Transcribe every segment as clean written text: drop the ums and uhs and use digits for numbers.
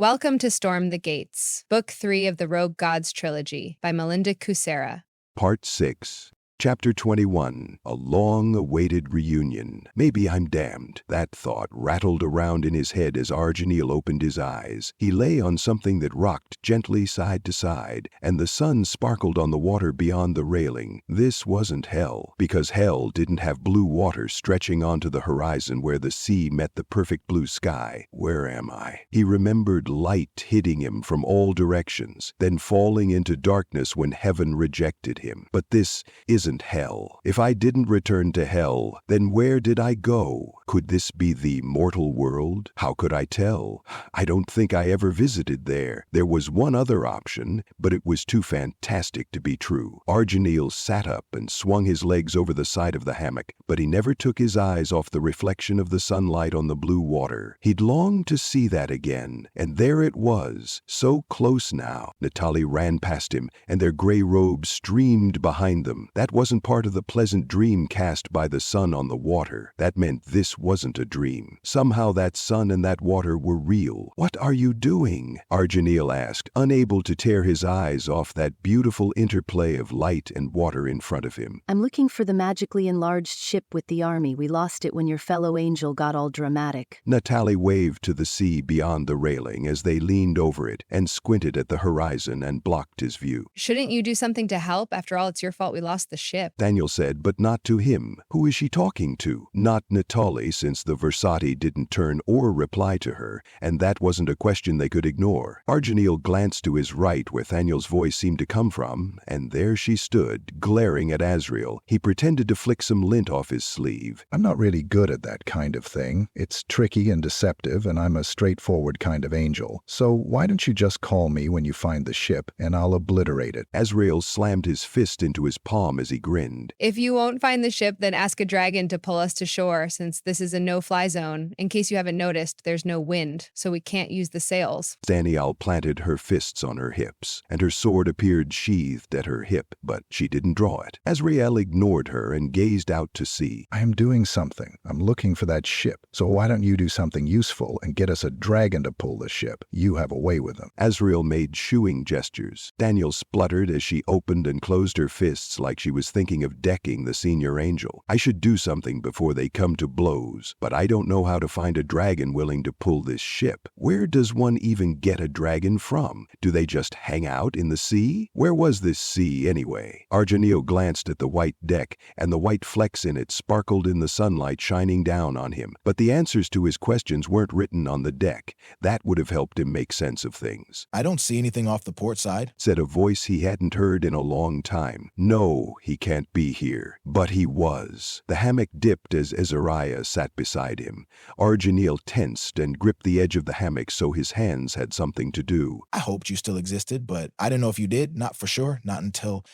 Welcome to Storm the Gates, Book 3 of the Rogue Gods Trilogy by Melinda Kucsera. Part 6. Chapter 21, A Long-Awaited Reunion. Maybe I'm damned. That thought rattled around in his head as Arginil opened his eyes. He lay on something that rocked gently side to side, and the sun sparkled on the water beyond the railing. This wasn't hell, because hell didn't have blue water stretching onto the horizon where the sea met the perfect blue sky. Where am I? He remembered light hitting him from all directions, then falling into darkness when heaven rejected him. But this isn't hell. If I didn't return to hell, then where did I go? Could this be the mortal world? How could I tell? I don't think I ever visited there. There was one other option, but it was too fantastic to be true. Arginil sat up and swung his legs over the side of the hammock, but he never took his eyes off the reflection of the sunlight on the blue water. He'd longed to see that again, and there it was, so close now. Natalie ran past him, and their gray robes streamed behind them. That wasn't part of the pleasant dream cast by the sun on the water. That meant this wasn't a dream. Somehow that sun and that water were real. "What are you doing?" Arginil asked, unable to tear his eyes off that beautiful interplay of light and water in front of him. "I'm looking for the magically enlarged ship with the army. We lost it when your fellow angel got all dramatic." Natalie waved to the sea beyond the railing as they leaned over it and squinted at the horizon and blocked his view. Shouldn't you do something to help? After all, it's your fault we lost the ship. Daniel said, but not to him. Who is she talking to? Not Natalie, since the Versailles didn't turn or reply to her, and that wasn't a question they could ignore. Arginil glanced to his right where Thaniel's voice seemed to come from, and there she stood, glaring at Azrael. He pretended to flick some lint off his sleeve. "I'm not really good at that kind of thing. It's tricky and deceptive, and I'm a straightforward kind of angel. So why don't you just call me when you find the ship, and I'll obliterate it." Azrael slammed his fist into his palm as he grinned. If you won't find the ship, then ask a dragon to pull us to shore, since this is a no-fly zone. In case you haven't noticed, there's no wind, so we can't use the sails. Danielle planted her fists on her hips, and her sword appeared sheathed at her hip, but she didn't draw it. Azrael ignored her and gazed out to sea. "I am doing something. I'm looking for that ship. So why don't you do something useful and get us a dragon to pull the ship? You have a way with them." Azrael made shooing gestures. Daniel spluttered as she opened and closed her fists like she was thinking of decking the senior angel. "I should do something before they come to blows, but I don't know how to find a dragon willing to pull this ship. Where does one even get a dragon from? Do they just hang out in the sea? Where was this sea anyway?" Arginil glanced at the white deck, and the white flecks in it sparkled in the sunlight shining down on him. But the answers to his questions weren't written on the deck. That would have helped him make sense of things. "I don't see anything off the port side," said a voice he hadn't heard in a long time. "No, he can't be here." But he was. The hammock dipped as Azariah sat beside him. Arginil tensed and gripped the edge of the hammock so his hands had something to do. "I hoped you still existed, but I didn't know if you did. Not for sure. Not until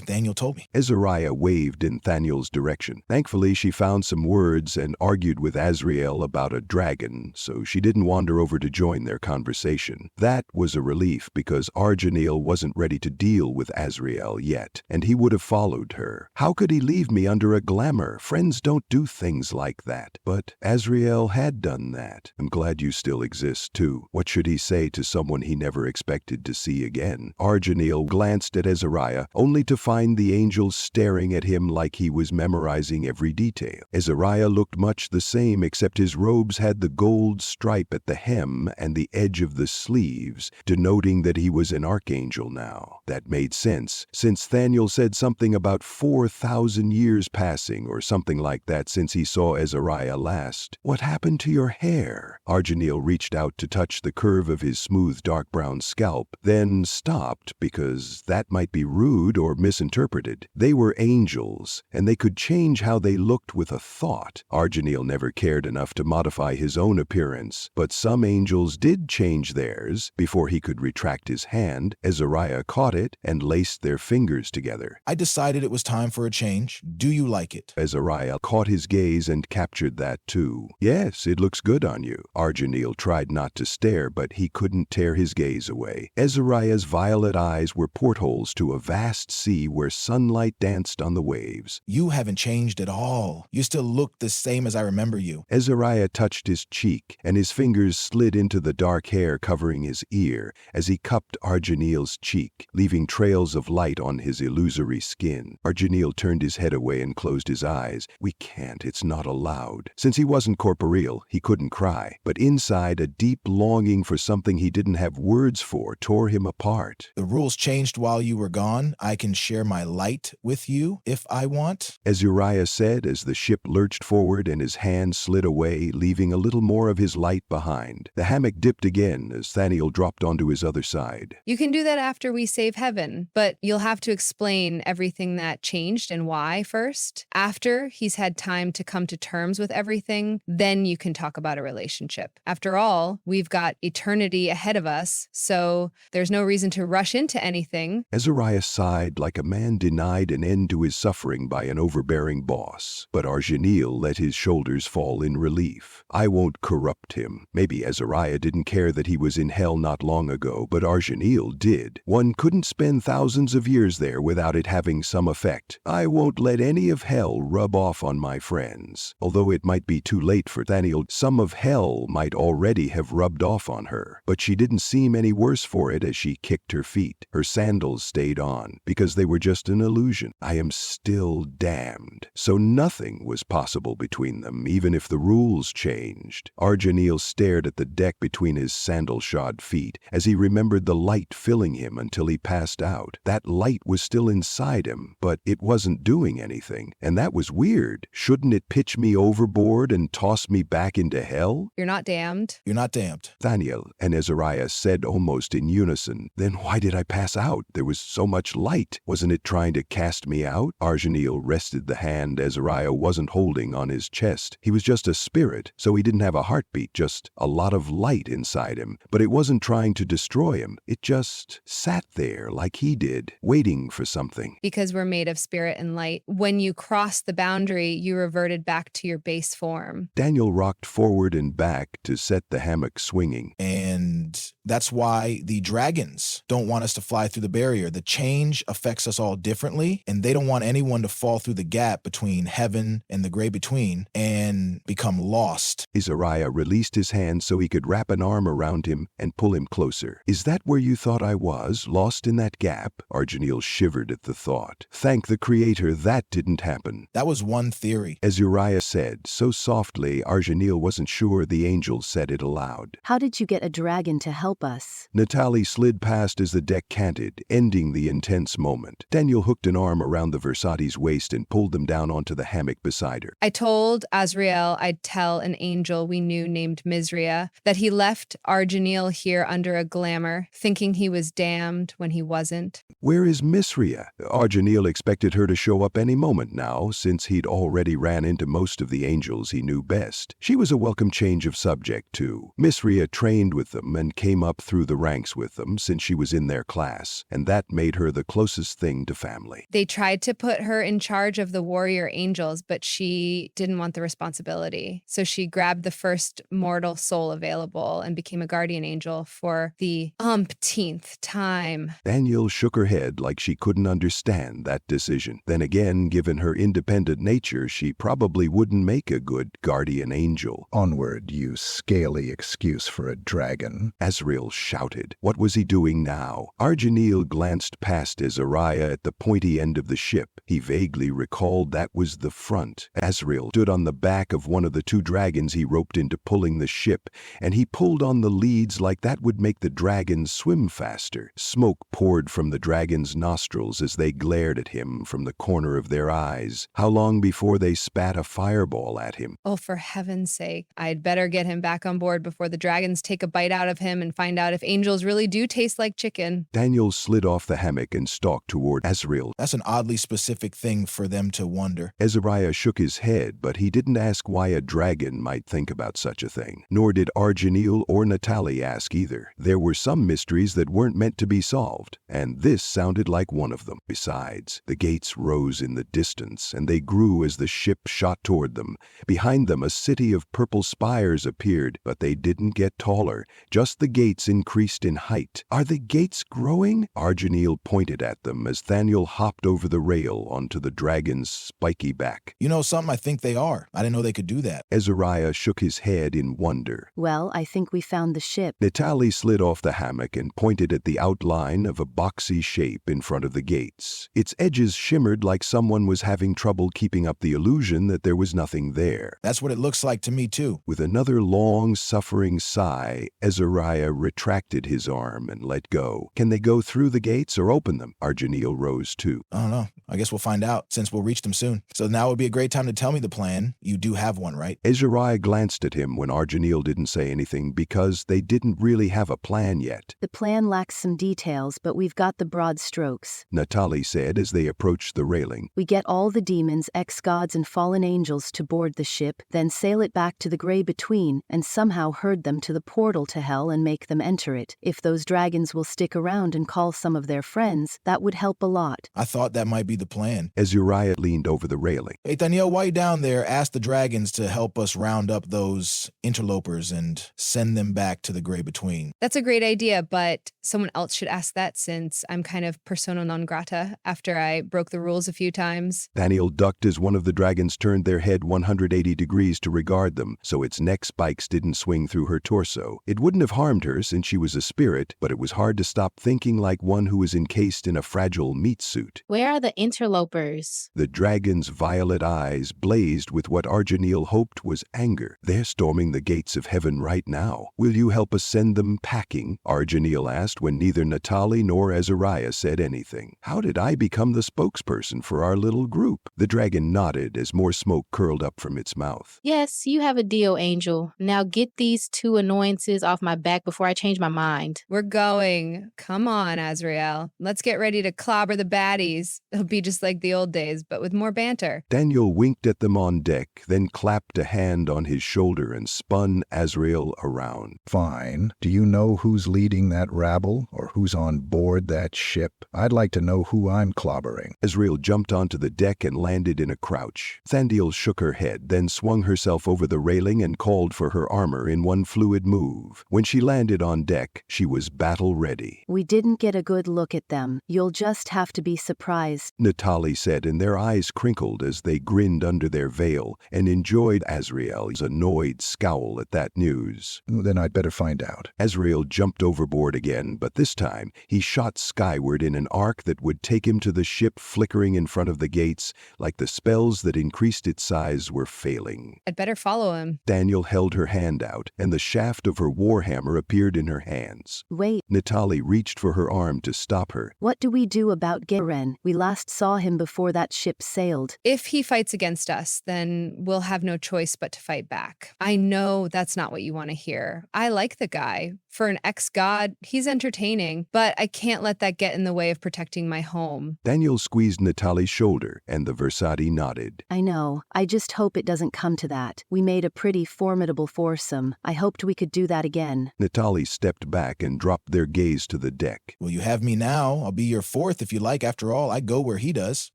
Daniel told me." Azariah waved in Thaniel's direction. Thankfully, she found some words and argued with Azrael about a dragon, so she didn't wander over to join their conversation. That was a relief because Arginil wasn't ready to deal with Azrael yet, and he would have followed her. How could he leave me under a glamour? Friends don't do things like that. But Azrael had done that. "I'm glad you still exist, too." What should he say to someone he never expected to see again? Arginil glanced at Azariah, only to find the angel staring at him like he was memorizing every detail. Azariah looked much the same, except his robes had the gold stripe at the hem and the edge of the sleeves, denoting that he was an archangel now. That made sense, since Thaniel said something about 4,000 years passing or something like that since he saw Azariah last. "What happened to your hair?" Arginil reached out to touch the curve of his smooth dark brown scalp, then stopped because that might be rude or misinterpreted. They were angels, and they could change how they looked with a thought. Arginil never cared enough to modify his own appearance, but some angels did change theirs. Before he could retract his hand, Azariah caught it and laced their fingers together. "I decided decided it was time for a change. Do you like it? Azariah caught his gaze and captured that too. Yes, it looks good on you. Arginil tried not to stare, but he couldn't tear his gaze away. Azariah's violet eyes were portholes to a vast sea where sunlight danced on the waves. You haven't changed at all. You still look the same as I remember you. Azariah touched his cheek, and his fingers slid into the dark hair covering his ear as he cupped Arginil's cheek, leaving trails of light on his illusory skin. Arginil turned his head away and closed his eyes. We can't, it's not allowed. Since he wasn't corporeal, he couldn't cry, but inside a deep longing for something he didn't have words for tore him apart. The rules changed while you were gone. I can share my light with you if I want. Azariah said as the ship lurched forward and his hand slid away, leaving a little more of his light behind. The hammock dipped again as Thaniel dropped onto his other side. You can do that after we save heaven, but you'll have to explain everything that changed and why first. After he's had time to come to terms with everything, then you can talk about a relationship. After all, we've got eternity ahead of us, so there's no reason to rush into anything. Azariah sighed like a man denied an end to his suffering by an overbearing boss, but Arginil let his shoulders fall in relief. I won't corrupt him. Maybe Azariah didn't care that he was in hell not long ago, but Arginil did. One couldn't spend thousands of years there without it having some effect. I won't let any of hell rub off on my friends. Although it might be too late for Thaniel, some of hell might already have rubbed off on her. But she didn't seem any worse for it as she kicked her feet. Her sandals stayed on, because they were just an illusion. I am still damned. So nothing was possible between them, even if the rules changed. Arginil stared at the deck between his sandal-shod feet as he remembered the light filling him until he passed out. That light was still inside him, but it wasn't doing anything, and that was weird. Shouldn't it pitch me overboard and toss me back into hell? You're not damned. You're not damned. Thaniel and Azariah said almost in unison. Then why did I pass out? There was so much light. Wasn't it trying to cast me out? Arginil rested the hand Azariah wasn't holding on his chest. He was just a spirit, so he didn't have a heartbeat, just a lot of light inside him. But it wasn't trying to destroy him. It just sat there like he did, waiting for something. Because we're made of spirit and light. When you crossed the boundary, you reverted back to your base form. Daniel rocked forward and back to set the hammock swinging. And that's why the dragons don't want us to fly through the barrier. The change affects us all differently, and they don't want anyone to fall through the gap between heaven and the gray between and become lost. Azariah released his hand so he could wrap an arm around him and pull him closer. Is that where you thought I was, lost in that gap? Arginil shivered at the thought. Thank the Creator that didn't happen. That was one theory. Azariah said, so softly Arginil wasn't sure the angel said it aloud. How did you get a dragon to help us? Natalie slid past as the deck canted, ending the intense moment. Daniel hooked an arm around the Versate's waist and pulled them down onto the hammock beside her. I told Azrael I'd tell an angel we knew named Misria that he left Arginil here under a glamour, thinking he was damned when he wasn't. Where is Misria? Arginil expected her to show up any moment now, since he'd already ran into most of the angels he knew best. She was a welcome change of subject, too. Misria trained with them and came up through the ranks with them since she was in their class, and that made her the closest thing to family. They tried to put her in charge of the warrior angels, but she didn't want the responsibility. So she grabbed the first mortal soul available and became a guardian angel for the umpteenth time. Daniel shook her head like she couldn't understand that decision. Then again, given her independent nature, she probably wouldn't make a good guardian angel. Onward, you scaly excuse for a dragon. Azrael shouted. What was he doing now? Arginil glanced past Azariah at the pointy end of the ship. He vaguely recalled that was the front. Azrael stood on the back of one of the two dragons he roped into pulling the ship, and he pulled on the leads like that would make the dragons swim faster. Smoke poured from the dragons' nostrils as they glared at him from the corner of their eyes. How long before they spat a fireball at him? Oh, for heaven's sake. I'd better get him back on board before the dragons take a bite out of him him and find out if angels really do taste like chicken. Daniel slid off the hammock and stalked toward Azrael. That's an oddly specific thing for them to wonder. Azariah shook his head, but he didn't ask why a dragon might think about such a thing. Nor did Arginil or Natalie ask either. There were some mysteries that weren't meant to be solved, and this sounded like one of them. Besides, the gates rose in the distance, and they grew as the ship shot toward them. Behind them, a city of purple spires appeared, but they didn't get taller. Just the gates increased in height. Are the gates growing? Arginil pointed at them as Thaniel hopped over the rail onto the dragon's spiky back. You know something? I think they are. I didn't know they could do that. Azariah shook his head in wonder. Well, I think we found the ship. Natalie slid off the hammock and pointed at the outline of a boxy shape in front of the gates. Its edges shimmered like someone was having trouble keeping up the illusion that there was nothing there. That's what it looks like to me, too. With another long, suffering sigh, Azariah retracted his arm and let go. Can they go through the gates or open them? Arginil rose too. I don't know. I guess we'll find out, since we'll reach them soon. So now would be a great time to tell me the plan. You do have one, right? Azariah glanced at him when Arginil didn't say anything because they didn't really have a plan yet. The plan lacks some details, but we've got the broad strokes. Natalie said as they approached the railing. We get all the demons, ex-gods, and fallen angels to board the ship, then sail it back to the Grey Between, and somehow herd them to the portal to hell and make them enter it. If those dragons will stick around and call some of their friends, that would help a lot. I thought that might be the plan. Azariah leaned over the railing. Hey, Danielle, while you're down there, ask the dragons to help us round up those interlopers and send them back to the Grey Between. That's a great idea, but someone else should ask that since I'm kind of persona non grata after I broke the rules a few times. Daniel ducked as one of the dragons turned their head 180 degrees to regard them, so its neck spikes didn't swing through her torso. It wouldn't have harmed her since she was a spirit, but it was hard to stop thinking like one who was encased in a fragile meat suit. Where are the interlopers? The dragon's violet eyes blazed with what Arginil hoped was anger. They're storming the gates of heaven right now. Will you help us send them packing? Arginil asked when neither Natalie nor Azariah said anything. How did I become the spokesperson for our little group? The dragon nodded as more smoke curled up from its mouth. Yes, you have a deal, Angel. Now get these two annoyances off my back before I change my mind. We're going. Come on, Azrael. Let's get ready to clobber the baddies. It'll be just like the old days, but with more banter. Daniel winked at them on deck, then clapped a hand on his shoulder and spun Azrael around. Fine. Do you know who's leading that rabble, or who's on board that ship? I'd like to know who I'm clobbering. Azrael jumped onto the deck and landed in a crouch. Thandiel shook her head, then swung herself over the railing and called for her armor in one fluid move. When she landed on deck, she was battle-ready. We didn't get a good look at them. You'll just have to be surprised. Natalie said, and their eyes crinkled as they grinned under their veil and enjoyed Azrael's annoyed scowl at that news. Then I'd better find out. Azrael jumped overboard again, but this time he shot skyward in an arc that would take him to the ship flickering in front of the gates like the spells that increased its size were failing. I'd better follow him. Daniel held her hand out, and the shaft of her warhammer appeared in her hands. Wait. Natalie reached for her arm to stop her. What do we do about Guerren? We last saw him before that ship sailed. If he fights against us, then we'll have no choice but to fight back. I know that's not what you want to hear. I like the guy. For an ex-god, he's entertaining, but I can't let that get in the way of protecting my home. Daniel squeezed Natalie's shoulder, and the Versati nodded. I know. I just hope it doesn't come to that. We made a pretty formidable foursome. I hoped we could do that again. Natalie stepped back and dropped their gaze to the deck. Well, you have me now. I'll be your fourth if you like. After all, I go where he does.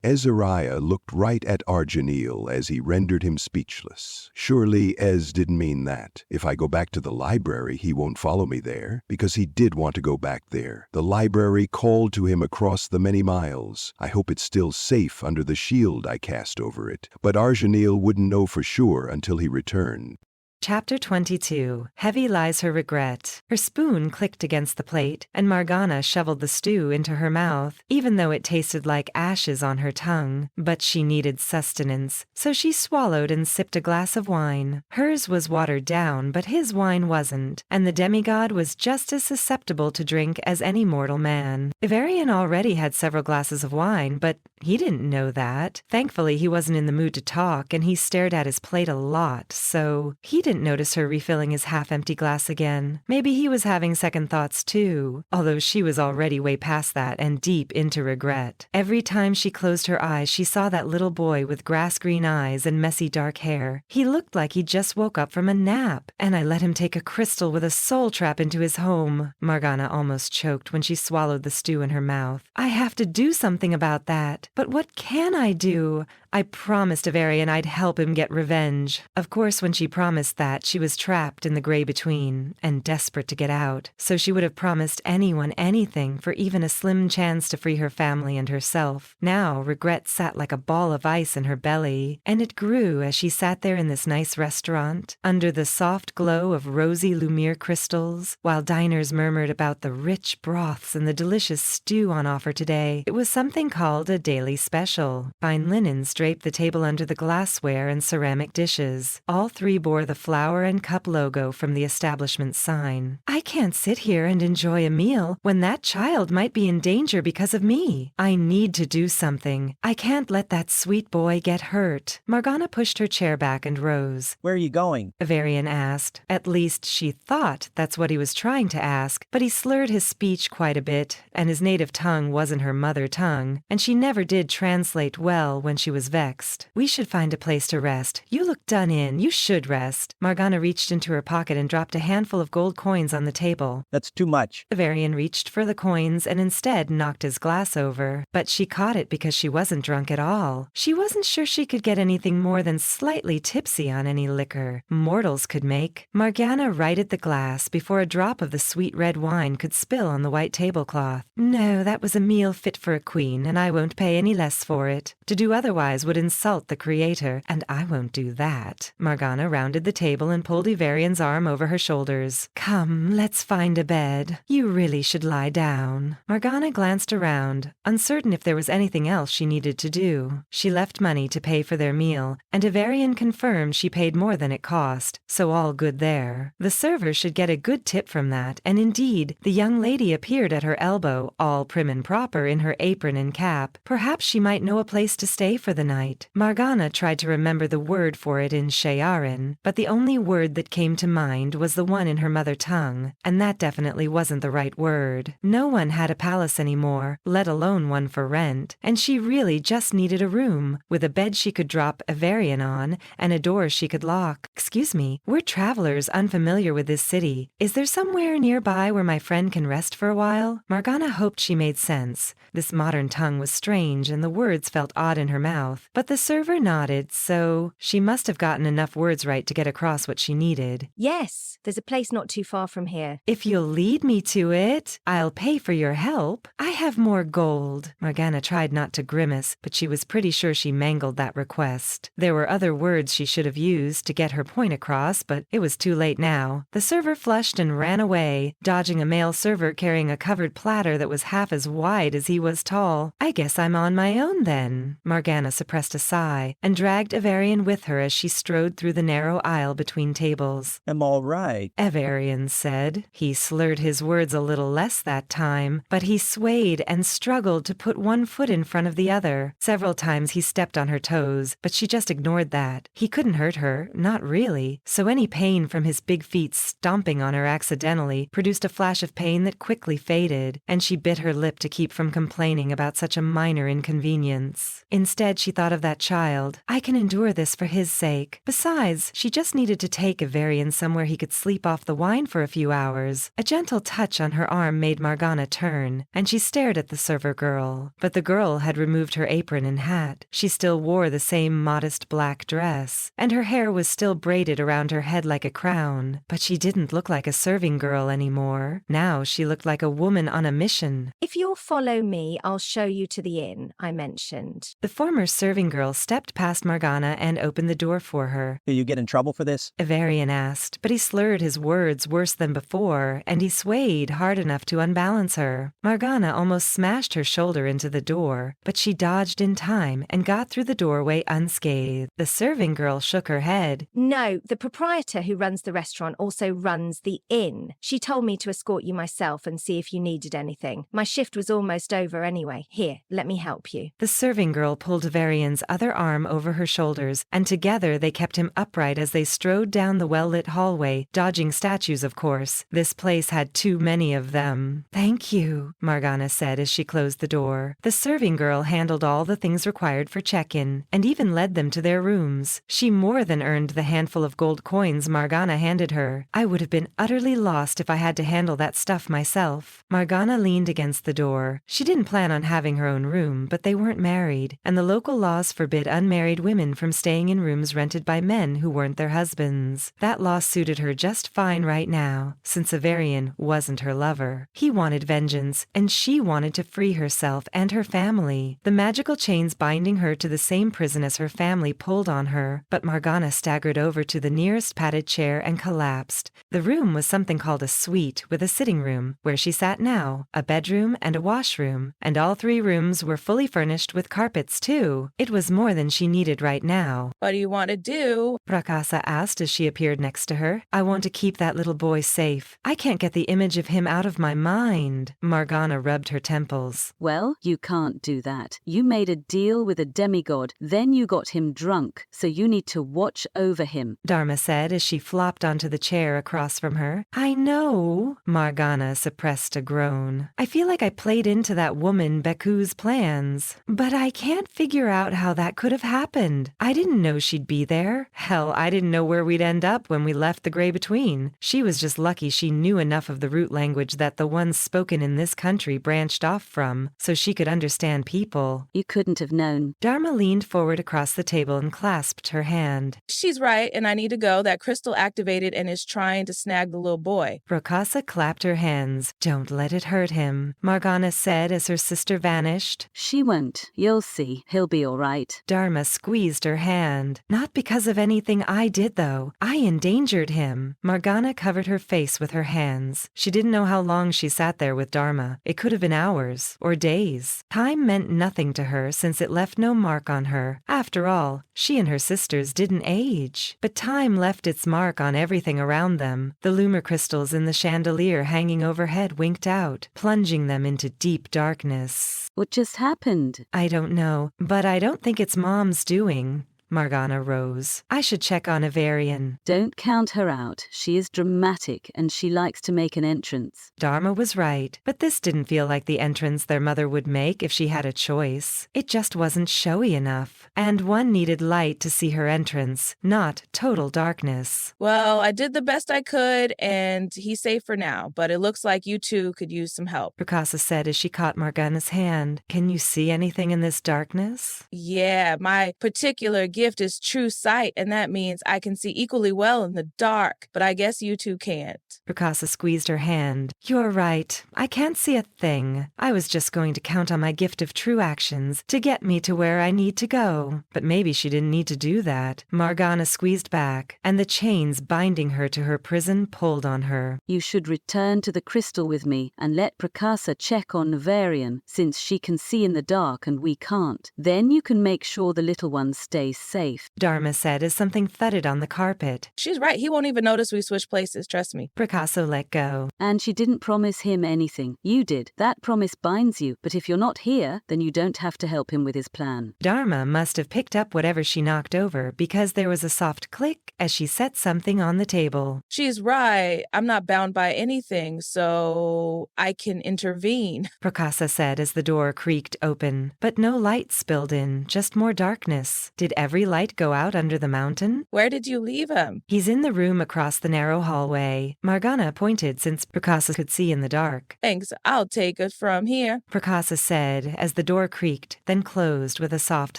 Azariah looked right at Arginil as he rendered him speechless. Surely Ez didn't mean that. If I go back to the library, he won't follow me there, because he did want to go back there. The library called to him across the many miles. I hope it's still safe under the shield I cast over it. But Arginil wouldn't know for sure until he returned. Chapter 22. Heavy lies her regret. Her spoon clicked against the plate, and Margana shoveled the stew into her mouth, even though it tasted like ashes on her tongue. But she needed sustenance, so she swallowed and sipped a glass of wine. Hers was watered down, but his wine wasn't, and the demigod was just as susceptible to drink as any mortal man. Ivarian already had several glasses of wine, but he didn't know that. Thankfully, he wasn't in the mood to talk, and he stared at his plate a lot, so he didn't notice her refilling his half-empty glass again. Maybe he was having second thoughts too, although she was already way past that and deep into regret. Every time she closed her eyes, she saw that little boy with grass-green eyes and messy dark hair. He looked like he just woke up from a nap, and I let him take a crystal with a soul trap into his home. Morgana almost choked when she swallowed the stew in her mouth. I have to do something about that. But what can I do? I promised Adversary I'd help him get revenge. Of course, when she promised that, she was trapped in the gray between and desperate to get out. So she would have promised anyone anything for even a slim chance to free her family and herself. Now, regret sat like a ball of ice in her belly, and it grew as she sat there in this nice restaurant, under the soft glow of rosy Lumiere crystals, while diners murmured about the rich broths and the delicious stew on offer today. It was something called a daily special. Fine linens draped the table under the glassware and ceramic dishes. All three bore the flower and cup logo from the establishment sign. I can't sit here and enjoy a meal when that child might be in danger because of me. I need to do something. I can't let that sweet boy get hurt. Morgana pushed her chair back and rose. Where are you going? Adversary asked. At least she thought that's what he was trying to ask, but he slurred his speech quite a bit, and his native tongue wasn't her mother tongue, and she never did translate well when she was vexed. We should find a place to rest. You look done in. You should rest. Morgana reached into her pocket and dropped a handful of gold coins on the table. That's too much. Adversary reached for the coins and instead knocked his glass over. But she caught it because she wasn't drunk at all. She wasn't sure she could get anything more than slightly tipsy on any liquor mortals could make. Morgana righted the glass before a drop of the sweet red wine could spill on the white tablecloth. No, that was a meal fit for a queen, and I won't pay any less for it. To do otherwise would insult the creator, and I won't do that. Morgana rounded the table and pulled Adversry's arm over her shoulders. Come, let's find a bed. You really should lie down. Morgana glanced around, uncertain if there was anything else she needed to do. She left money to pay for their meal, and Adversry confirmed she paid more than it cost, so all good there. The server should get a good tip from that, and indeed, the young lady appeared at her elbow, all prim and proper in her apron and cap. Perhaps she might know a place to stay for the night. Morgana tried to remember the word for it in Guerren, but the only word that came to mind was the one in her mother tongue, and that definitely wasn't the right word. No one had a palace anymore, let alone one for rent, and she really just needed a room, with a bed she could drop Adversry on, and a door she could lock. Excuse me, we're travelers unfamiliar with this city. Is there somewhere nearby where my friend can rest for a while? Morgana hoped she made sense. This modern tongue was strange and the words felt odd in her mouth, but the server nodded, so she must have gotten enough words right to get across what she needed. Yes, there's a place not too far from here. If you'll lead me to it, I'll pay for your help. I have more gold. Morgana tried not to grimace, but she was pretty sure she mangled that request. There were other words she should have used to get her point across, but it was too late now. The server flushed and ran away, dodging a male server carrying a covered platter that was half as wide as he was tall. I guess I'm on my own then. Morgana suppressed a sigh and dragged Adversry with her as she strode through the narrow aisle between tables. I'm all right. Adversary said. He slurred his words a little less that time, but he swayed and struggled to put one foot in front of the other. Several times he stepped on her toes, but she just ignored that. He couldn't hurt her, not really, so any pain from his big feet stomping on her accidentally produced a flash of pain that quickly faded, and she bit her lip to keep from complaining about such a minor inconvenience. Instead, she thought of that child. I can endure this for his sake. Besides, she just needed to take Adversry somewhere he could sleep off the wine for a few hours. A gentle touch on her arm made Morgana turn, and she stared at the server girl. But the girl had removed her apron and hat. She still wore the same modest black dress, and her hair was still braided around her head like a crown. But she didn't look like a serving girl anymore. Now she looked like a woman on a mission. If you'll follow me, I'll show you to the inn I mentioned. The former serving girl stepped past Morgana and opened the door for her. Do you get in trouble for this? Adversry asked, but he slurred his words worse than before, and he swayed hard enough to unbalance her. Morgana almost smashed her shoulder into the door, but she dodged in time and got through the doorway unscathed. The serving girl shook her head. No, the proprietor who runs the restaurant also runs the inn. She told me to escort you myself and see if you needed anything. My shift was almost over anyway. Here, let me help you. The serving girl pulled Adversry Varian's other arm over her shoulders, and together they kept him upright as they strode down the well-lit hallway, dodging statues of course. This place had too many of them. "Thank you," Morgana said as she closed the door. The serving girl handled all the things required for check-in, and even led them to their rooms. She more than earned the handful of gold coins Morgana handed her. "I would have been utterly lost if I had to handle that stuff myself." Morgana leaned against the door. She didn't plan on having her own room, but they weren't married, and the local laws forbid unmarried women from staying in rooms rented by men who weren't their husbands. That law suited her just fine right now, since a Varian wasn't her lover. He wanted vengeance, and she wanted to free herself and her family. The magical chains binding her to the same prison as her family pulled on her, but Morgana staggered over to the nearest padded chair and collapsed. The room was something called a suite, with a sitting room, where she sat now, a bedroom and a washroom, and all three rooms were fully furnished with carpets too. It was more than she needed right now. "What do you want to do?" Prakasa asked as she appeared next to her. "I want to keep that little boy safe. I can't get the image of him out of my mind." Morgana rubbed her temples. "Well, you can't do that. You made a deal with a demigod, then you got him drunk, so you need to watch over him," Dharma said as she flopped onto the chair across from her. "I know." Morgana suppressed a groan. "I feel like I played into that woman Beku's plans. But I can't figure out how that could have happened. I didn't know she'd be there. Hell, I didn't know where we'd end up when we left the Grey Between. She was just lucky she knew enough of the root language that the ones spoken in this country branched off from, so she could understand people." "You couldn't have known." Dharma leaned forward across the table and clasped her hand. "She's right, and I need to go. That crystal activated and is trying to snag the little boy." Prakasa clapped her hands. "Don't let it hurt him," Morgana said as her sister vanished. "She won't. You'll see. He'll be all right." Dharma squeezed her hand. "Not because of anything I did, though. I endangered him." Morgana covered her face with her hands. She didn't know how long she sat there with Dharma. It could have been hours or days. Time meant nothing to her since it left no mark on her. After all, she and her sisters didn't age. But time left its mark on everything around them. The lumer crystals in the chandelier hanging overhead winked out, plunging them into deep darkness. "What just happened?" "I don't know, but I don't think it's Mom's doing." Morgana rose. "I should check on a Varian." "Don't count her out. She is dramatic, and she likes to make an entrance." Dharma was right, but this didn't feel like the entrance their mother would make if she had a choice. It just wasn't showy enough, and one needed light to see her entrance, not total darkness. "Well, I did the best I could, and he's safe for now, but it looks like you two could use some help." Prakasa said as she caught Morgana's hand. "Can you see anything in this darkness?" "Yeah, my particular gift is true sight, and that means I can see equally well in the dark, but I guess you two can't." Prakasa squeezed her hand. "You're right. I can't see a thing. I was just going to count on my gift of true actions to get me to where I need to go." But maybe she didn't need to do that. Morgana squeezed back, and the chains binding her to her prison pulled on her. "You should return to the crystal with me and let Prakasa check on Varian, since she can see in the dark and we can't. Then you can make sure the little one stays safe," Dharma said as something thudded on the carpet. "She's right. He won't even notice we switch places, trust me." Picasso let go. "And she didn't promise him anything. You did. That promise binds you, but if you're not here, then you don't have to help him with his plan." Dharma must have picked up whatever she knocked over because there was a soft click as she set something on the table. "She's right. I'm not bound by anything, so I can intervene." Prakasa said as the door creaked open. But no light spilled in, just more darkness. Did every light go out under the mountain? "Where did you leave him?" "He's in the room across the narrow hallway." Morgana pointed since Prakasa could see in the dark. "Thanks. I'll take it from here." Prakasa said as the door creaked, then closed with a soft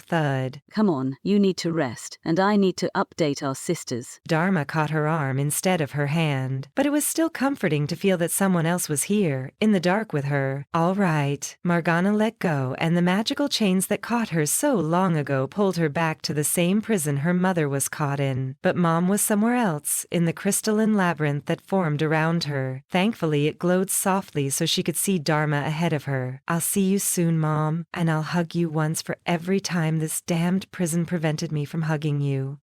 thud. "Come on, you need to rest, and I need to update our sisters." Dharma caught her arm instead of her hand, but it was still comforting to feel that someone else was here, in the dark with her. All right. Morgana let go, and the magical chains that caught her so long ago pulled her back to the same prison her mother was caught in. But Mom was somewhere else, in the crystalline labyrinth that formed around her. Thankfully, it glowed softly so she could see Dharma ahead of her. "I'll see you soon, Mom, and I'll hug you once for every time this damned prison prevented me from hugging you."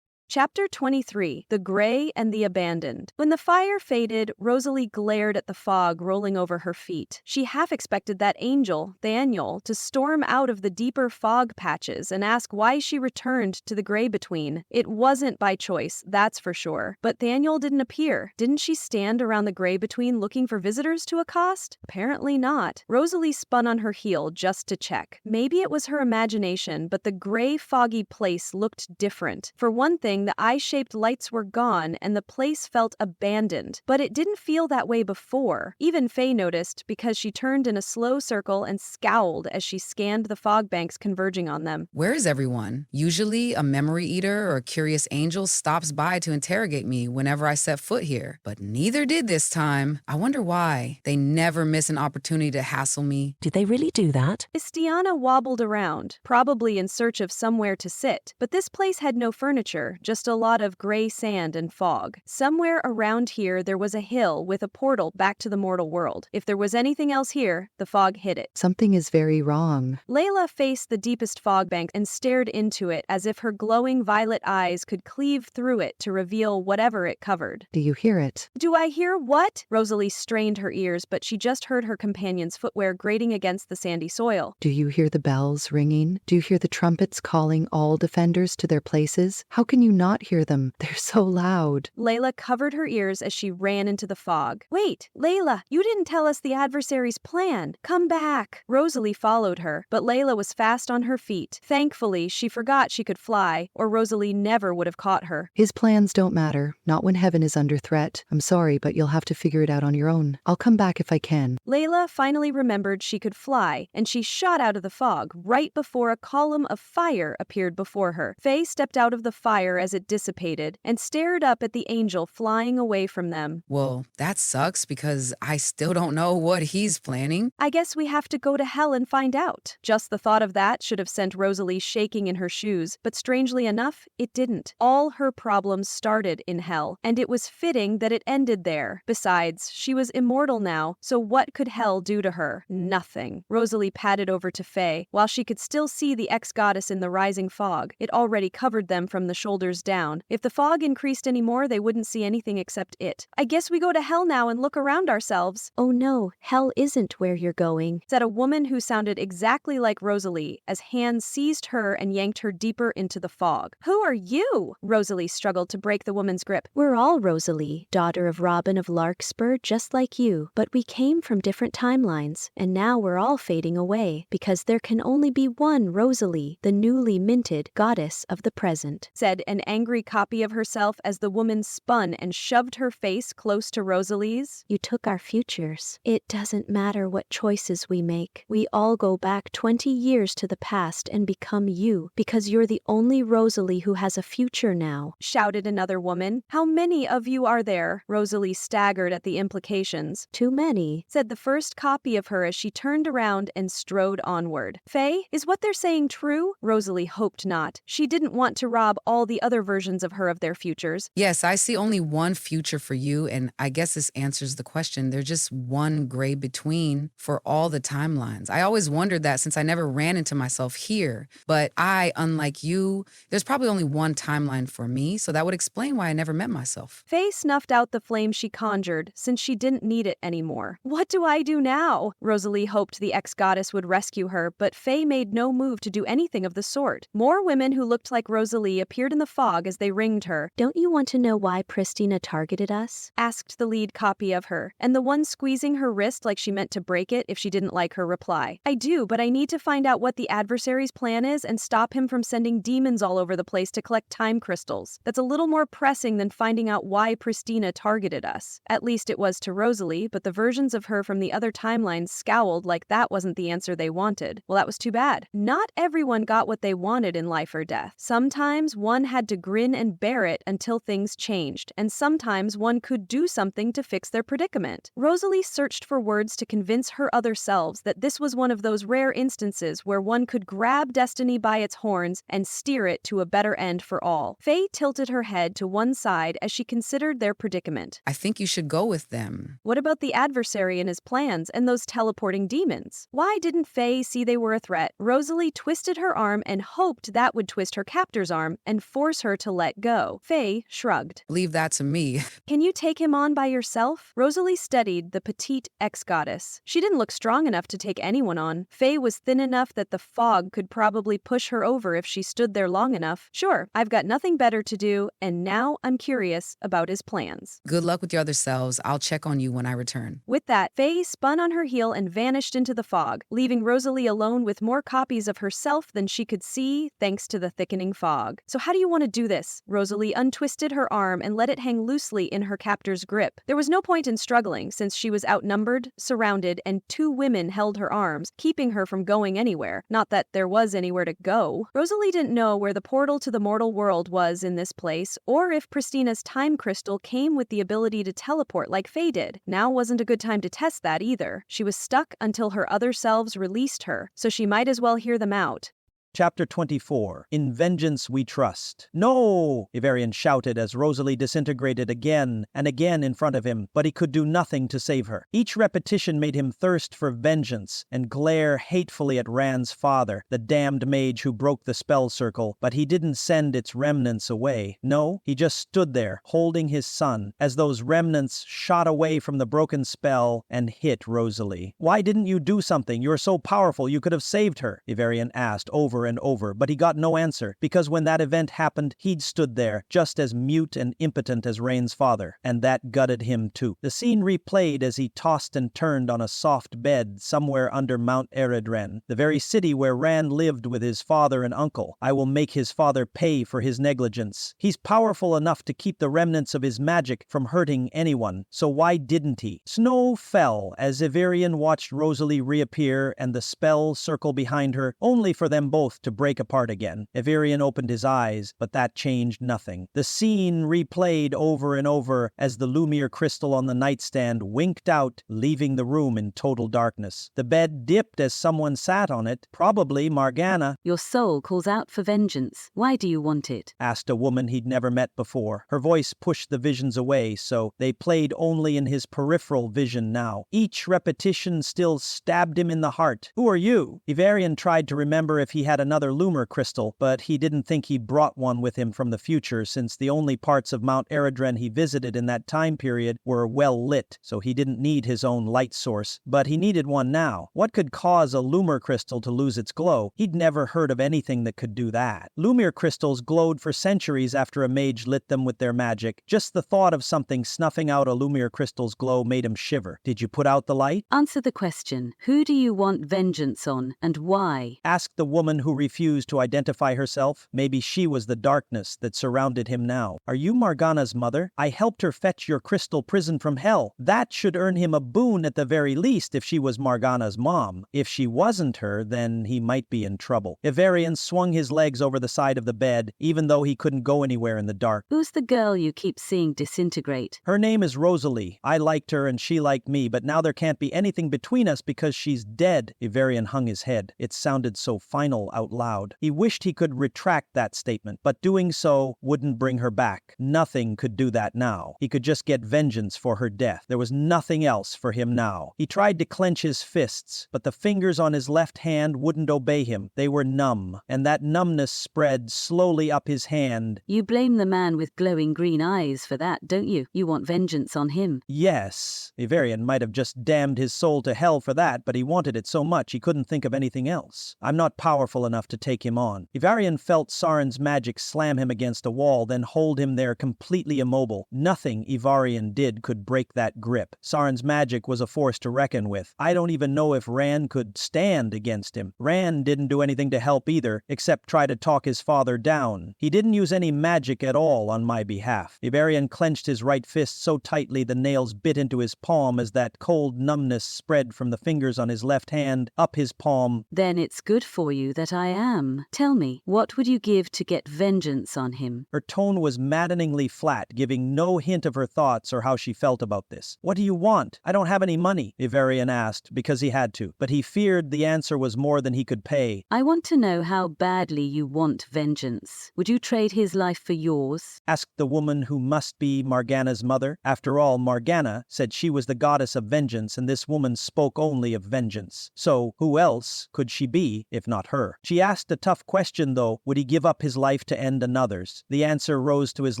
Chapter 23, The Grey and the Abandoned. When the fire faded, Rosalie glared at the fog rolling over her feet. She half expected that angel, Daniel, to storm out of the deeper fog patches and ask why she returned to the Grey Between. It wasn't by choice, that's for sure. But Daniel didn't appear. Didn't she stand around the Grey Between looking for visitors to accost? Apparently not. Rosalie spun on her heel just to check. Maybe it was her imagination, but the gray, foggy place looked different. For one thing, the eye-shaped lights were gone and the place felt abandoned. But it didn't feel that way before. Even Faye noticed because she turned in a slow circle and scowled as she scanned the fog banks converging on them. Where is everyone? Usually a memory eater or a curious angel stops by to interrogate me whenever I set foot here. But neither did this time. I wonder why. They never miss an opportunity to hassle me. Did they really do that? Istiana wobbled around, probably in search of somewhere to sit. But this place had no furniture, just a lot of gray sand and fog. Somewhere around here there was a hill with a portal back to the mortal world. If there was anything else here, the fog hid it. Something is very wrong. Layla faced the deepest fog bank and stared into it as if her glowing violet eyes could cleave through it to reveal whatever it covered. Do you hear it? Do I hear what? Rosalie strained her ears, but she just heard her companion's footwear grating against the sandy soil. Do you hear the bells ringing? Do you hear the trumpets calling all defenders to their places? How can you not hear them? They're so loud. Layla covered her ears as she ran into the fog. Wait, Layla, you didn't tell us the adversary's plan. Come back. Rosalie followed her, but Layla was fast on her feet. Thankfully, she forgot she could fly, or Rosalie never would have caught her. His plans don't matter, not when heaven is under threat. I'm sorry, but you'll have to figure it out on your own. I'll come back if I can. Layla finally remembered she could fly, and she shot out of the fog right before a column of fire appeared before her. Faye stepped out of the fire as it dissipated and stared up at the angel flying away from them. Well, that sucks because I still don't know what he's planning. I guess we have to go to hell and find out. Just the thought of that should have sent Rosalie shaking in her shoes, but strangely enough, it didn't. All her problems started in hell, and it was fitting that it ended there. Besides, she was immortal now, so what could hell do to her? Nothing. Rosalie padded over to Faye. While she could still see the ex-goddess in the rising fog, it already covered them from the shoulders down. If the fog increased anymore, they wouldn't see anything except it. I guess we go to hell now and look around ourselves. Oh no, hell isn't where you're going, said a woman who sounded exactly like Rosalie as hands seized her and yanked her deeper into the fog. Who are you? Rosalie struggled to break the woman's grip. We're all Rosalie, daughter of Robin of Larkspur, just like you, but we came from different timelines, and now we're all fading away, because there can only be one Rosalie, the newly minted goddess of the present, said an angry copy of herself as the woman spun and shoved her face close to Rosalie's. You took our futures. It doesn't matter what choices we make. We all go back 20 years to the past and become you, because you're the only Rosalie who has a future now, shouted another woman. How many of you are there? Rosalie staggered at the implications. Too many, said the first copy of her as she turned around and strode onward. Faye, is what they're saying true? Rosalie hoped not. She didn't want to rob all the other versions of her of their futures. Yes, I see only one future for you, and I guess this answers the question. There's just one gray between for all the timelines. I always wondered that since I never ran into myself here. But I, unlike you, there's probably only one timeline for me, so that would explain why I never met myself. Faye snuffed out the flame she conjured, since she didn't need it anymore. What do I do now? Rosalie hoped the ex-goddess would rescue her, but Faye made no move to do anything of the sort. More women who looked like Rosalie appeared in the fog as they ringed her. Don't you want to know why Pristina targeted us? Asked the lead copy of her, and the one squeezing her wrist like she meant to break it if she didn't like her reply. I do, but I need to find out what the adversary's plan is and stop him from sending demons all over the place to collect time crystals. That's a little more pressing than finding out why Pristina targeted us. At least it was to Rosalie, but the versions of her from the other timelines scowled like that wasn't the answer they wanted. Well, that was too bad. Not everyone got what they wanted in life or death. Sometimes one had to grin and bear it until things changed, and sometimes one could do something to fix their predicament. Rosalie searched for words to convince her other selves that this was one of those rare instances where one could grab destiny by its horns and steer it to a better end for all. Faye tilted her head to one side as she considered their predicament. I think you should go with them. What about the adversary and his plans and those teleporting demons? Why didn't Faye see they were a threat? Rosalie twisted her arm and hoped that would twist her captor's arm and force force her to let go. Faye shrugged. Leave that to me. Can you take him on by yourself? Rosalie studied the petite ex-goddess. She didn't look strong enough to take anyone on. Faye was thin enough that the fog could probably push her over if she stood there long enough. Sure, I've got nothing better to do, and now I'm curious about his plans. Good luck with your other selves. I'll check on you when I return. With that, Faye spun on her heel and vanished into the fog, leaving Rosalie alone with more copies of herself than she could see thanks to the thickening fog. So how do you want to do this? Rosalie untwisted her arm and let it hang loosely in her captor's grip. There was no point in struggling since she was outnumbered, surrounded, and two women held her arms, keeping her from going anywhere. Not that there was anywhere to go. Rosalie didn't know where the portal to the mortal world was in this place, or if Christina's time crystal came with the ability to teleport like Faye did. Now wasn't a good time to test that either. She was stuck until her other selves released her, so she might as well hear them out. Chapter 24. In Vengeance We Trust. No! Ivarian shouted as Rosalie disintegrated again and again in front of him, but he could do nothing to save her. Each repetition made him thirst for vengeance and glare hatefully at Rand's father, the damned mage who broke the spell circle, but he didn't send its remnants away. No, he just stood there, holding his son, as those remnants shot away from the broken spell and hit Rosalie. Why didn't you do something? You're so powerful, you could have saved her, Ivarian asked over and over, but he got no answer, because when that event happened, he'd stood there, just as mute and impotent as Rain's father, and that gutted him too. The scene replayed as he tossed and turned on a soft bed somewhere under Mount Eredren, the very city where Rand lived with his father and uncle. I will make his father pay for his negligence. He's powerful enough to keep the remnants of his magic from hurting anyone, so why didn't he? Snow fell as Ivarian watched Rosalie reappear and the spell circle behind her, only for them both to break apart again. Ivarian opened his eyes, but that changed nothing. The scene replayed over and over as the Lumiere crystal on the nightstand winked out, leaving the room in total darkness. The bed dipped as someone sat on it, probably Morgana. Your soul calls out for vengeance. Why do you want it? Asked a woman he'd never met before. Her voice pushed the visions away, so they played only in his peripheral vision now. Each repetition still stabbed him in the heart. Who are you? Ivarian tried to remember if he had another Lumiere crystal, but he didn't think he brought one with him from the future, since the only parts of Mount Eredren he visited in that time period were well lit, so he didn't need his own light source. But he needed one now. What could cause a Lumiere crystal to lose its glow? He'd never heard of anything that could do that. Lumiere crystals glowed for centuries after a mage lit them with their magic. Just the thought of something snuffing out a Lumiere crystal's glow made him shiver. Did you put out the light? Answer the question. Who do you want vengeance on, and why? Asked the woman who refused to identify herself. Maybe she was the darkness that surrounded him now. Are you Morgana's mother? I helped her fetch your crystal prison from hell. That should earn him a boon at the very least if she was Morgana's mom. If she wasn't her, then he might be in trouble. Ivarian swung his legs over the side of the bed, even though he couldn't go anywhere in the dark. Who's the girl you keep seeing disintegrate? Her name is Rosalie. I liked her and she liked me, but now there can't be anything between us because she's dead. Ivarian hung his head. It sounded so final out loud. He wished he could retract that statement, but doing so wouldn't bring her back. Nothing could do that now. He could just get vengeance for her death. There was nothing else for him now. He tried to clench his fists, but the fingers on his left hand wouldn't obey him. They were numb, and that numbness spread slowly up his hand. You blame the man with glowing green eyes for that, don't you? You want vengeance on him. Yes. Ivarian might have just damned his soul to hell for that, but he wanted it so much he couldn't think of anything else. I'm not powerful enough to take him on. Ivarian felt Saren's magic slam him against a wall, then hold him there completely immobile. Nothing Ivarian did could break that grip. Saren's magic was a force to reckon with. I don't even know if Rand could stand against him. Rand didn't do anything to help either, except try to talk his father down. He didn't use any magic at all on my behalf. Ivarian clenched his right fist so tightly the nails bit into his palm as that cold numbness spread from the fingers on his left hand up his palm. Then it's good for you that I am. Tell me, what would you give to get vengeance on him? Her tone was maddeningly flat, giving no hint of her thoughts or how she felt about this. What do you want? I don't have any money, Ivarian asked, because he had to, but he feared the answer was more than he could pay. I want to know how badly you want vengeance. Would you trade his life for yours? Asked the woman who must be Morgana's mother. After all, Morgana said she was the goddess of vengeance, and this woman spoke only of vengeance. So, who else could she be, if not her? She asked a tough question, though. Would he give up his life to end another's? The answer rose to his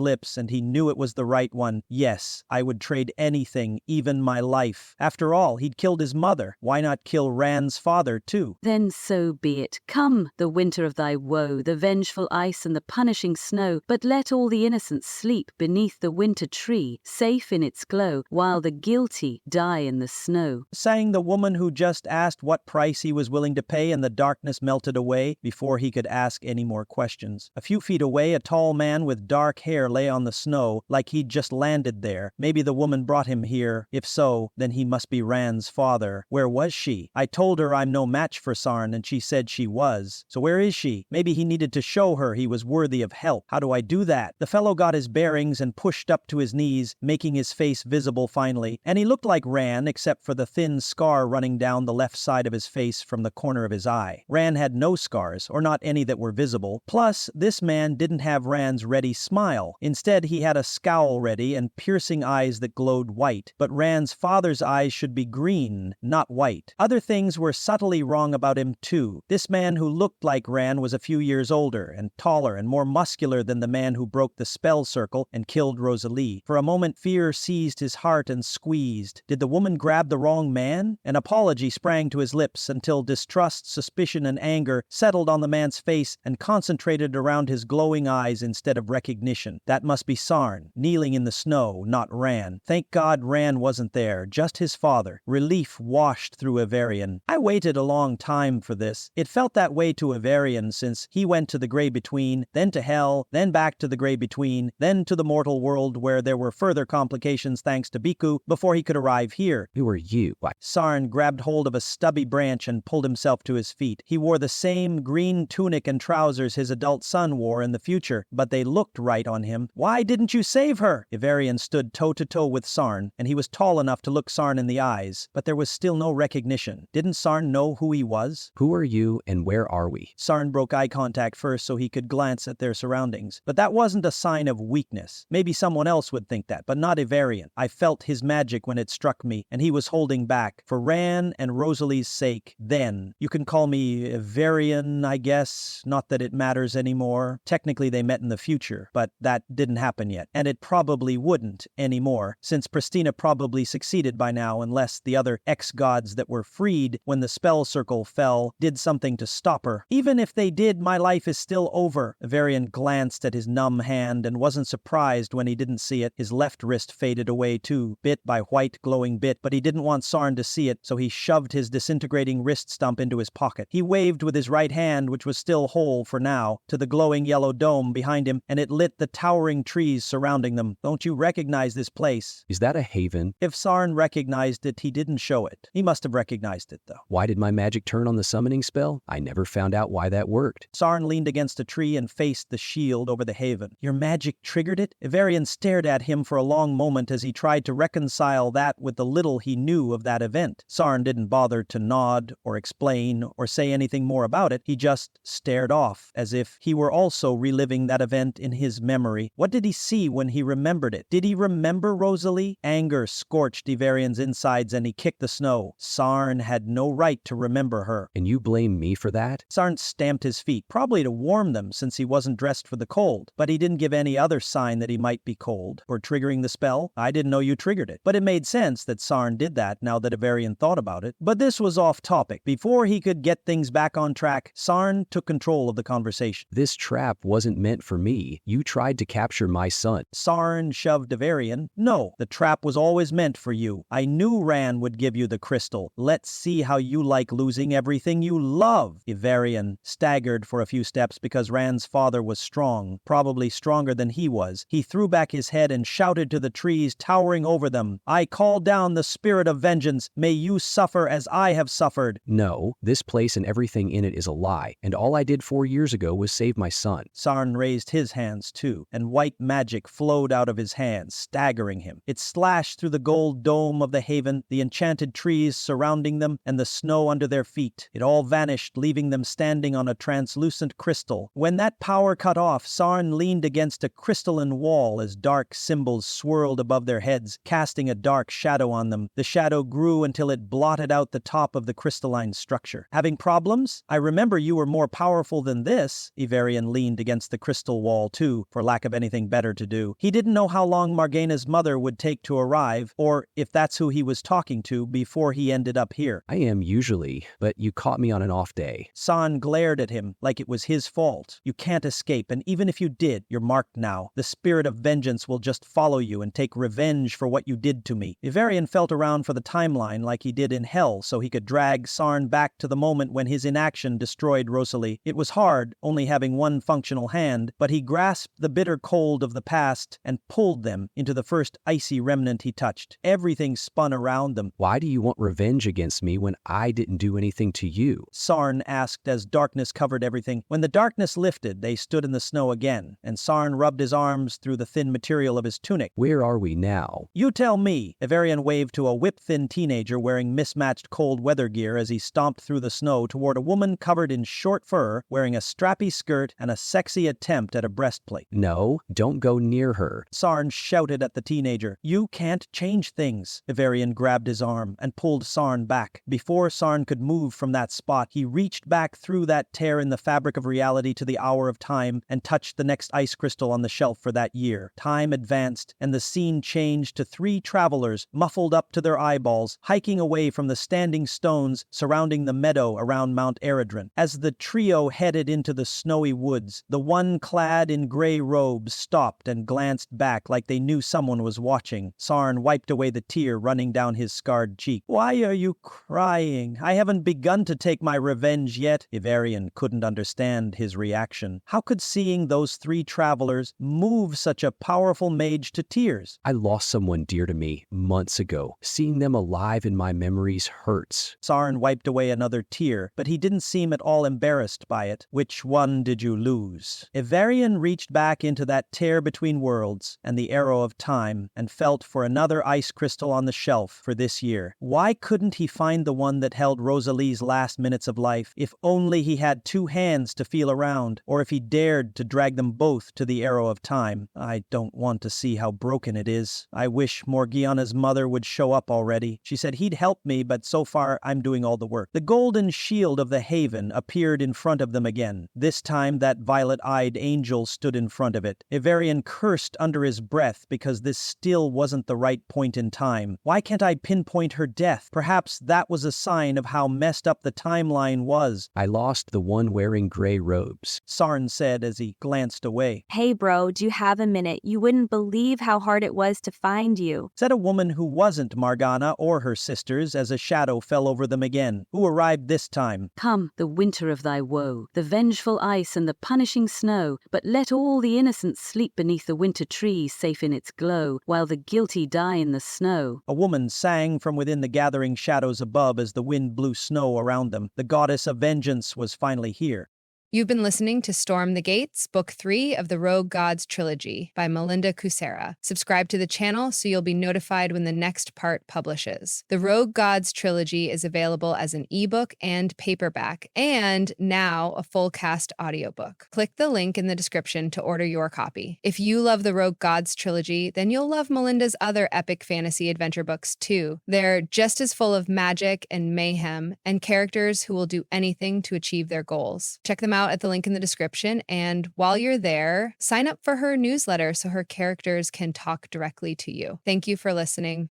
lips, and he knew it was the right one. Yes, I would trade anything, even my life. After all, he'd killed his mother. Why not kill Rand's father, too? Then so be it. Come, the winter of thy woe, the vengeful ice and the punishing snow, but let all the innocent sleep beneath the winter tree, safe in its glow, while the guilty die in the snow. Sang the woman who just asked what price he was willing to pay, and the darkness melted away before he could ask any more questions. A few feet away, a tall man with dark hair lay on the snow like he'd just landed there. Maybe the woman brought him here. If so, then he must be Rand's father. Where was she? I told her I'm no match for Sarn, and she said she was. So where is she? Maybe he needed to show her he was worthy of help. How do I do that? The fellow got his bearings and pushed up to his knees, making his face visible finally, and he looked like Rand except for the thin scar running down the left side of his face from the corner of his eye. Rand had no scars, or not any that were visible. Plus, this man didn't have Rand's ready smile. Instead, he had a scowl ready and piercing eyes that glowed white. But Rand's father's eyes should be green, not white. Other things were subtly wrong about him, too. This man who looked like Rand was a few years older and taller and more muscular than the man who broke the spell circle and killed Rosalie. For a moment, fear seized his heart and squeezed. Did the woman grab the wrong man? An apology sprang to his lips until distrust, suspicion, and anger settled on the man's face and concentrated around his glowing eyes instead of recognition. That must be Sarn, kneeling in the snow, not Rand. Thank God Rand wasn't there, just his father. Relief washed through Avarian. I waited a long time for this. It felt that way to Avarian since he went to the Grey Between, then to Hell, then back to the Grey Between, then to the mortal world where there were further complications thanks to Biku before he could arrive here. Who are you? Sarn grabbed hold of a stubby branch and pulled himself to his feet. He wore the same green tunic and trousers his adult son wore in the future, but they looked right on him. Why didn't you save her? Ivarian stood toe-to-toe with Sarn, and he was tall enough to look Sarn in the eyes, but there was still no recognition. Didn't Sarn know who he was? Who are you, and where are we? Sarn broke eye contact first so he could glance at their surroundings, but that wasn't a sign of weakness. Maybe someone else would think that, but not Ivarian. I felt his magic when it struck me, and he was holding back. For Ran and Rosalie's sake, then. You can call me Ivarian, I guess. Not that it matters anymore. Technically they met in the future, but that didn't happen yet. And it probably wouldn't anymore, since Pristina probably succeeded by now unless the other ex-gods that were freed when the spell circle fell did something to stop her. Even if they did, my life is still over. Ivarian glanced at his numb hand and wasn't surprised when he didn't see it. His left wrist faded away too, bit by white glowing bit, but he didn't want Sarn to see it, so he shoved his disintegrating wrist stump into his pocket. He waved with his right hand, which was still whole for now, to the glowing yellow dome behind him, and it lit the towering trees surrounding them. Don't you recognize this place? Is that a haven? If Sarn recognized it, he didn't show it. He must have recognized it, though. Why did my magic turn on the summoning spell? I never found out why that worked. Sarn leaned against a tree and faced the shield over the haven. Your magic triggered it? Ivarian stared at him for a long moment as he tried to reconcile that with the little he knew of that event. Sarn didn't bother to nod or explain or say anything more about it. He just stared off as if he were also reliving that event in his memory. What did he see when he remembered it? Did he remember Rosalie? Anger scorched Ivarian's insides and he kicked the snow. Sarn had no right to remember her. And you blame me for that? Sarn stamped his feet, probably to warm them since he wasn't dressed for the cold, but he didn't give any other sign that he might be cold. For triggering the spell? I didn't know you triggered it. But it made sense that Sarn did that now that Ivarian thought about it. But this was off topic. Before he could get things back on track, Sarn took control of the conversation. This trap wasn't meant for me. You tried to capture my son. Sarn shoved Ivarian. No, the trap was always meant for you. I knew Ran would give you the crystal. Let's see how you like losing everything you love. Ivarian staggered for a few steps because Ran's father was strong, probably stronger than he was. He threw back his head and shouted to the trees towering over them, I call down the spirit of vengeance. May you suffer as I have suffered. No, this place and everything in it is a lie, and all I did 4 years ago was save my son. Sarn raised his hands too, and white magic flowed out of his hands, staggering him. It slashed through the gold dome of the haven, the enchanted trees surrounding them, and the snow under their feet. It all vanished, leaving them standing on a translucent crystal. When that power cut off, Sarn leaned against a crystalline wall as dark symbols swirled above their heads, casting a dark shadow on them. The shadow grew until it blotted out the top of the crystalline structure. Having problems? I remember you were more powerful than this. Ivarian leaned against the crystal wall too, for lack of anything better to do. He didn't know how long Margaina's mother would take to arrive, or if that's who he was talking to before he ended up here. I am usually, but you caught me on an off day. San glared at him like it was his fault. You can't escape, and even if you did, you're marked now. The spirit of vengeance will just follow you and take revenge for what you did to me. Ivarian felt around for the timeline like he did in hell so he could drag Sarn back to the moment when his inaction destroyed Rosalie. It was hard, only having one functional hand, but he grasped the bitter cold of the past and pulled them into the first icy remnant he touched. Everything spun around them. Why do you want revenge against me when I didn't do anything to you? Sarn asked as darkness covered everything. When the darkness lifted, they stood in the snow again, and Sarn rubbed his arms through the thin material of his tunic. Where are we now? You tell me. Ivarian waved to a whip-thin teenager wearing mismatched cold weather gear as he stomped through the snow toward a woman covered in short fur, wearing a strappy skirt and a sexy attempt at a breastplate. No, don't go near her. Sarn shouted at the teenager. You can't change things. Ivarian grabbed his arm and pulled Sarn back. Before Sarn could move from that spot, he reached back through that tear in the fabric of reality to the hour of time and touched the next ice crystal on the shelf for that year. Time advanced, and the scene changed to 3 travelers, muffled up to their eyeballs, hiking away from the standing stones surrounding the meadow around Mount Eredrin. As the trio headed into the snowy woods, the one clad in gray robes stopped and glanced back like they knew someone was watching. Sarn wiped away the tear running down his scarred cheek. Why are you crying? I haven't begun to take my revenge yet. Ivarian couldn't understand his reaction. How could seeing those 3 travelers move such a powerful mage to tears? I lost someone dear to me months ago. Seeing them alive in my memories hurts. Sarn wiped away another tear, but he didn't seem at all embarrassed by it. Which one did you lose? Ivarian reached back into that tear between worlds and the arrow of time and felt for another ice crystal on the shelf for this year. Why couldn't he find the one that held Rosalie's last minutes of life? If only he had 2 hands to feel around, or if he dared to drag them both to the arrow of time. I don't want to see how broken it is. I wish Morgiana's mother would show up already. She said he'd help me, but so far I'm doing all the work. The golden shield of the haven appeared in front of them again. This time that violet-eyed angel stood in front of it. Ivarian cursed under his breath because this still wasn't the right point in time. Why can't I pinpoint her death? Perhaps that was a sign of how messed up the timeline was. I lost the one wearing gray robes, Sarn said as he glanced away. Hey bro, do you have a minute? You wouldn't believe how hard it was to find you. Said a woman who wasn't Morgana or her sisters as a shadow fell over them again. Who arrived this time? Come, the winter of thy woe, the vengeful ice and the punishing snow, but let all the innocents sleep beneath the winter tree safe in its glow, while the guilty die in the snow. A woman sang from within the gathering shadows above as the wind blew snow around them. The goddess of vengeance was finally here. You've been listening to Storm the Gates, Book 3 of the Rogue Gods Trilogy by Melinda Kucsera. Subscribe to the channel so you'll be notified when the next part publishes. The Rogue Gods Trilogy is available as an ebook and paperback, and now a full cast audiobook. Click the link in the description to order your copy. If you love the Rogue Gods Trilogy, then you'll love Melinda's other epic fantasy adventure books too. They're just as full of magic and mayhem and characters who will do anything to achieve their goals. Check them out at the link in the description, and while you're there, sign up for her newsletter so her characters can talk directly to you. Thank you for listening.